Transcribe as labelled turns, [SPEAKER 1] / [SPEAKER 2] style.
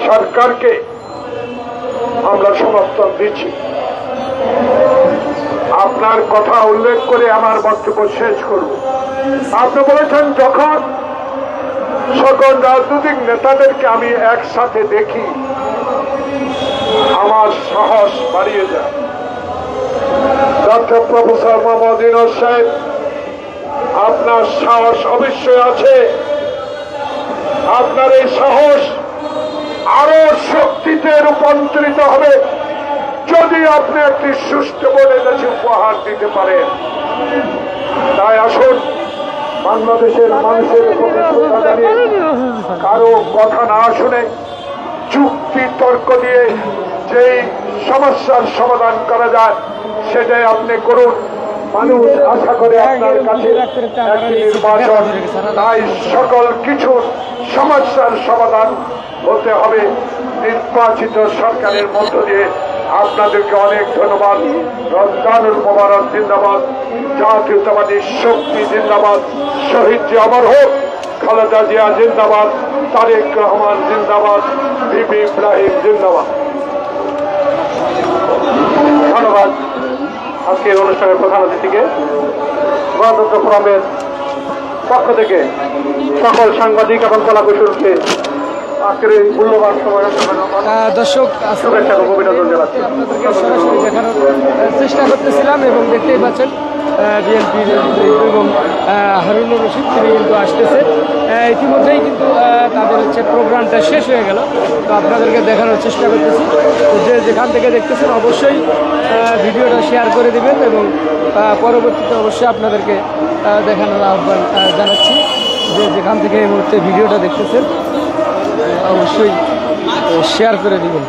[SPEAKER 1] সরকারকে আমরা সমর্থন দিচ্ছি। আপনার কথা উল্লেখ করে আমার বক্তব্য শেষ করব। আপনি বলেছেন যখন সকল রাজনৈতিক নেতাদেরকে আমি একসাথে দেখি আমার সাহস বাড়িয়ে যায়। ডক্টর প্রফেসর মোহাম্মদ ইউনূস সাহেব, আপনার সাহস অবশ্যই আছে। আপনার এই সাহস আরো শক্তিতে রূপান্তরিত হবে যদি আপনি একটি সুষ্ঠু বলে দেশে উপহার দিতে পারেন। তাই আসুন, বাংলাদেশের মানুষের কারো কথা না শুনে যুক্তি তর্ক দিয়ে যেই সমস্যার সমাধান করা যায় সেটাই আপনি করুন। মানুষ আশা করে আপনার কাছে একটি নির্বাচন, তাই সকল কিছুর সমস্যার সমাধান হতে হবে নির্বাচিত সরকারের মধ্য দিয়ে। আপনাদেরকে অনেক ধন্যবাদ। রমজানুল মোবারক জিন্দাবাদ, জাতীয়তাবাদী শক্তি জিন্দাবাদ, শহীদ জি অমর হোক, খালেদা জিয়া জিন্দাবাদ, তারেক রহমান জিন্দাবাদ, বিবি ইব্রাহিম জিন্দাবাদ। ধন্যবাদ আজকের অনুষ্ঠানের প্রধান অতিথিকে। গণতন্ত্র ফোরামের পক্ষ থেকে সকল সাংবাদিক এবং কলাকুশলীকে আজকের এই মূল্যবান সময়
[SPEAKER 2] দর্শক
[SPEAKER 1] শুভেচ্ছা এবং অভিনন্দন জানাচ্ছি।
[SPEAKER 2] আপনাদেরকে সরাসরি দেখানোর চেষ্টা করতেছিলাম এবং দেখতেই পাচ্ছেন বিএনপির এবং হারুনুর রশিদ তিনি কিন্তু আসতেছে। ইতিমধ্যেই কিন্তু তাদের হচ্ছে প্রোগ্রামটা শেষ হয়ে গেল। তো আপনাদেরকে দেখানোর চেষ্টা করতেছি। যে যেখান থেকে দেখতেছেন অবশ্যই ভিডিওটা শেয়ার করে দেবেন এবং পরবর্তীতে অবশ্যই আপনাদেরকে দেখানোর আহ্বান জানাচ্ছি। যে যেখান থেকে এই মুহূর্তে ভিডিওটা দেখতেছেন অবশ্যই শেয়ার করে দিবেন।